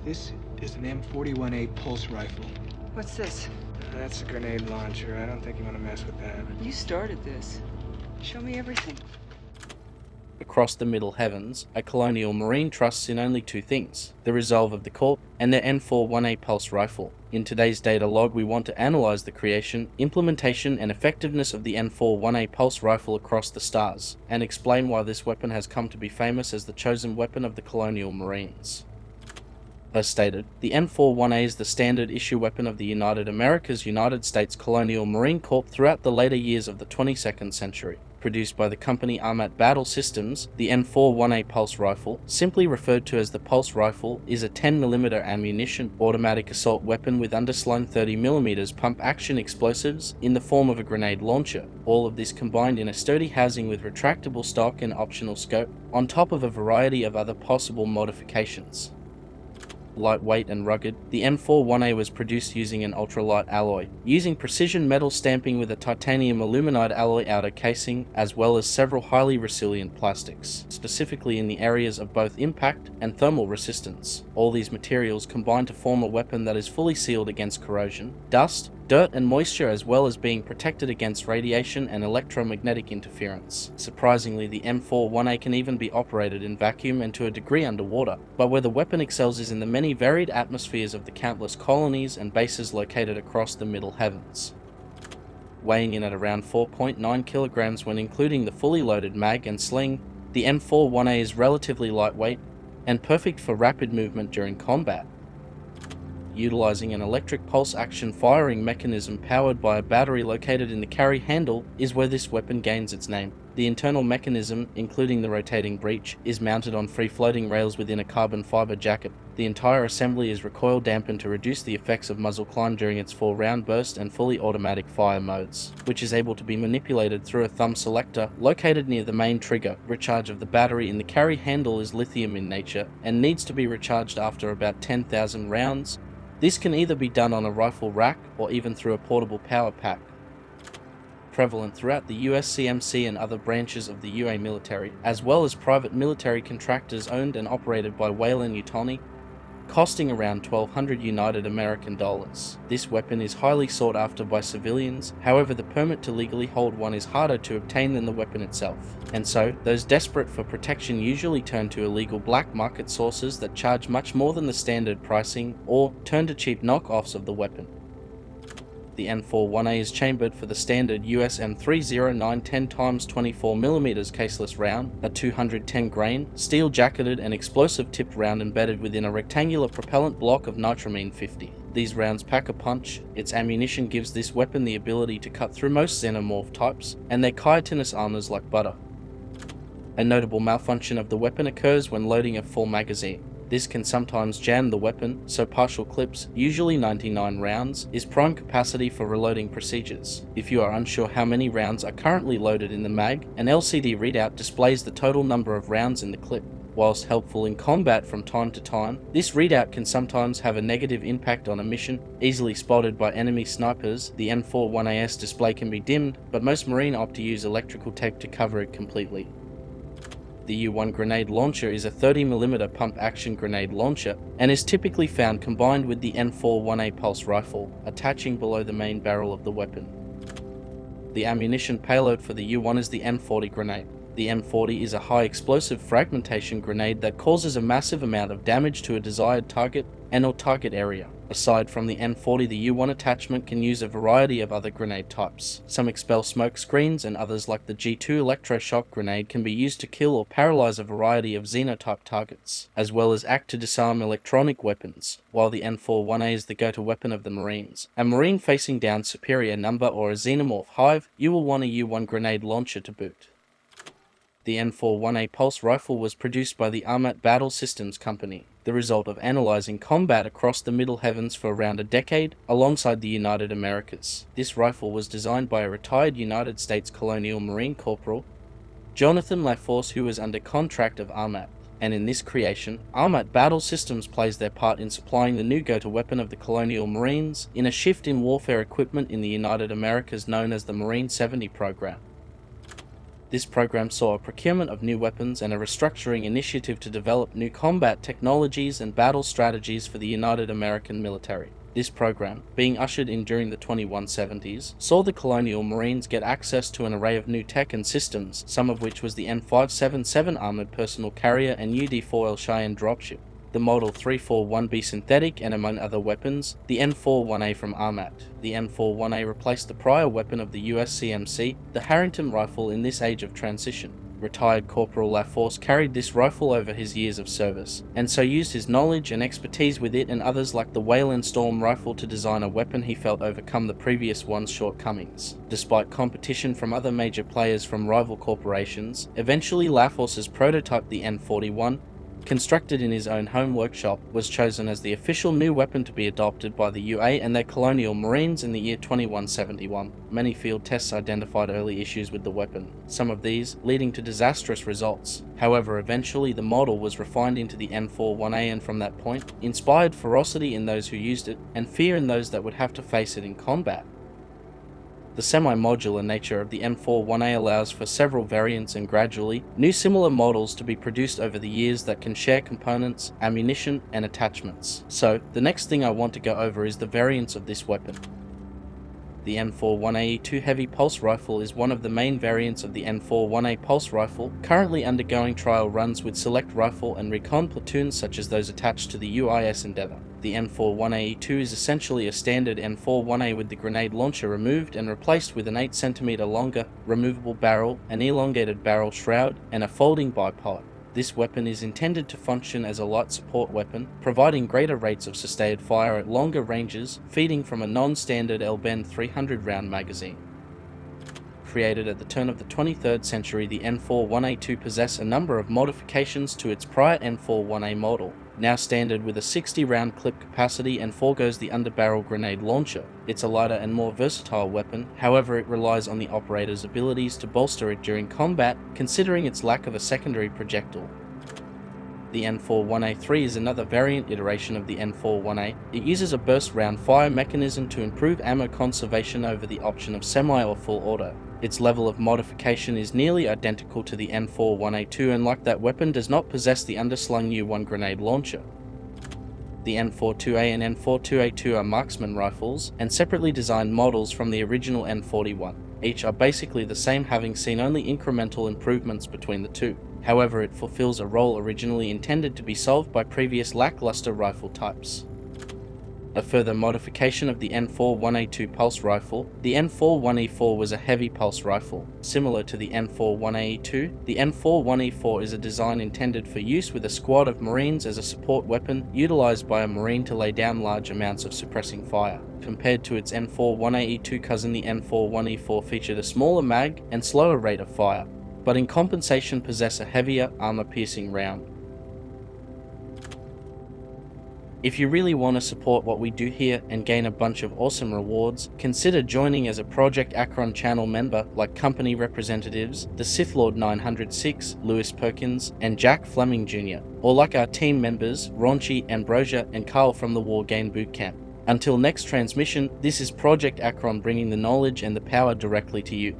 This is an M41A pulse rifle. What's this? That's a grenade launcher. I don't think you want to mess with that. You started this. Show me everything. Across the Middle Heavens, a Colonial Marine trusts in only two things: the resolve of the Corp and their M41A pulse rifle. In today's data log, we want to analyze the creation, implementation, and effectiveness of the M41A pulse rifle across the stars, and explain why this weapon has come to be famous as the chosen weapon of the Colonial Marines. As stated, the M41A is the standard issue weapon of the United Americas United States Colonial Marine Corps throughout the later years of the 22nd century. Produced by the company Armat Battle Systems, the M41A pulse rifle, simply referred to as the pulse rifle, is a 10mm ammunition automatic assault weapon with underslung 30mm pump-action explosives in the form of a grenade launcher, all of this combined in a sturdy housing with retractable stock and optional scope, on top of a variety of other possible modifications. Lightweight and rugged, the M41A was produced using an ultralight alloy, using precision metal stamping with a titanium aluminide alloy outer casing, as well as several highly resilient plastics, specifically in the areas of both impact and thermal resistance. All these materials combine to form a weapon that is fully sealed against corrosion, dust, dirt and moisture, as well as being protected against radiation and electromagnetic interference. Surprisingly, the M41A can even be operated in vacuum and to a degree underwater, but where the weapon excels is in the many varied atmospheres of the countless colonies and bases located across the Middle Heavens. Weighing in at around 4.9 kilograms when including the fully loaded mag and sling, the M41A is relatively lightweight and perfect for rapid movement during combat. Utilizing an electric pulse action firing mechanism powered by a battery located in the carry handle is where this weapon gains its name. The internal mechanism, including the rotating breech, is mounted on free-floating rails within a carbon fiber jacket. The entire assembly is recoil dampened to reduce the effects of muzzle climb during its 4-round burst and fully automatic fire modes, which is able to be manipulated through a thumb selector located near the main trigger. Recharge of the battery in the carry handle is lithium in nature and needs to be recharged after about 10,000 rounds. This can either be done on a rifle rack or even through a portable power pack. Prevalent throughout the USCMC and other branches of the UA military, as well as private military contractors owned and operated by Weyland Yutani, costing around $1,200 United American dollars. This weapon is highly sought after by civilians, however the permit to legally hold one is harder to obtain than the weapon itself, and so those desperate for protection usually turn to illegal black market sources that charge much more than the standard pricing, or turn to cheap knockoffs of the weapon. The M41A is chambered for the standard US M309 10x24mm caseless round, a 210 grain, steel jacketed and explosive tipped round embedded within a rectangular propellant block of nitramine 50. These rounds pack a punch. Its ammunition gives this weapon the ability to cut through most xenomorph types and their chitinous armors like butter. A notable malfunction of the weapon occurs when loading a full magazine. This can sometimes jam the weapon, so partial clips, usually 99 rounds, is prime capacity for reloading procedures. If you are unsure how many rounds are currently loaded in the mag, an LCD readout displays the total number of rounds in the clip. Whilst helpful in combat from time to time, this readout can sometimes have a negative impact on a mission. Easily spotted by enemy snipers, the M41AS display can be dimmed, but most Marine opt to use electrical tape to cover it completely. The U1 grenade launcher is a 30mm pump-action grenade launcher and is typically found combined with the M41A pulse rifle, attaching below the main barrel of the weapon. The ammunition payload for the U1 is the M40 grenade. The M40 is a high explosive fragmentation grenade that causes a massive amount of damage to a desired target and/or target area. Aside from the M40, the U1 attachment can use a variety of other grenade types. Some expel smoke screens, and others like the G2 electroshock grenade can be used to kill or paralyze a variety of xenotype targets, as well as act to disarm electronic weapons, while the M41A is the go-to weapon of the Marines. A Marine facing down superior number or a xenomorph hive, you will want a U1 grenade launcher to boot. The M41A pulse rifle was produced by the Armat Battle Systems Company, the result of analyzing combat across the Middle Heavens for around a decade alongside the United Americas. This rifle was designed by a retired United States Colonial Marine Corporal, Jonathan LaForce, who was under contract of Armat. And in this creation, Armat Battle Systems plays their part in supplying the new go-to weapon of the Colonial Marines in a shift in warfare equipment in the United Americas known as the Marine 70 program. This program saw a procurement of new weapons and a restructuring initiative to develop new combat technologies and battle strategies for the United American military. This program, being ushered in during the 2170s, saw the Colonial Marines get access to an array of new tech and systems, some of which was the N577 Armored Personnel Carrier and UD-4L Cheyenne dropship, the Model 341B synthetic, and among other weapons, the M41A from Armat. The M41A replaced the prior weapon of the USCMC, the Harrington rifle, in this age of transition. Retired Corporal LaForce carried this rifle over his years of service, and so used his knowledge and expertise with it and others like the Wayland Storm rifle to design a weapon he felt overcome the previous one's shortcomings. Despite competition from other major players from rival corporations, eventually LaForce's prototype, the N41, constructed in his own home workshop, was chosen as the official new weapon to be adopted by the UA and their Colonial Marines in the year 2171. Many field tests identified early issues with the weapon, some of these leading to disastrous results. However, eventually the model was refined into the N41A, and from that point, inspired ferocity in those who used it and fear in those that would have to face it in combat. The semi-modular nature of the M41A allows for several variants and gradually new similar models to be produced over the years that can share components, ammunition, and attachments. So, the next thing I want to go over is the variants of this weapon. The M41A2 Heavy Pulse Rifle is one of the main variants of the M41A Pulse Rifle, currently undergoing trial runs with select rifle and recon platoons such as those attached to the UIS Endeavour. The M41A2 is essentially a standard M41A with the grenade launcher removed and replaced with an 8 cm longer removable barrel, an elongated barrel shroud, and a folding bipod. This weapon is intended to function as a light support weapon, providing greater rates of sustained fire at longer ranges, feeding from a non-standard L-Ben 300 round magazine. Created at the turn of the 23rd century, the M41A2 possessed a number of modifications to its prior M41A model. Now standard with a 60 round clip capacity and forgoes the underbarrel grenade launcher. It's a lighter and more versatile weapon, however it relies on the operator's abilities to bolster it during combat, considering its lack of a secondary projectile. The N41A3 is another variant iteration of the N41A. It uses a burst round fire mechanism to improve ammo conservation over the option of semi or full auto. Its level of modification is nearly identical to the N41A2, and like that weapon does not possess the underslung U1 grenade launcher. The N42A and N42A2 are marksman rifles, and separately designed models from the original N41. Each are basically the same, having seen only incremental improvements between the two. However, it fulfills a role originally intended to be solved by previous lackluster rifle types. A further modification of the N41A2 pulse rifle, the N41E4 was a heavy pulse rifle. Similar to the N41A2, the N41E4 is a design intended for use with a squad of Marines as a support weapon utilized by a Marine to lay down large amounts of suppressing fire. Compared to its N41A2 cousin, the N41E4 featured a smaller mag and slower rate of fire, but in compensation possess a heavier armor-piercing round. If you really want to support what we do here and gain a bunch of awesome rewards, consider joining as a Project ACHERON channel member like company representatives, the Sith Lord 906, Lewis Perkins, and Jack Fleming Jr., or like our team members, Raunchy, Ambrosia, and Karl from the War Game Bootcamp. Until next transmission, this is Project ACHERON bringing the knowledge and the power directly to you.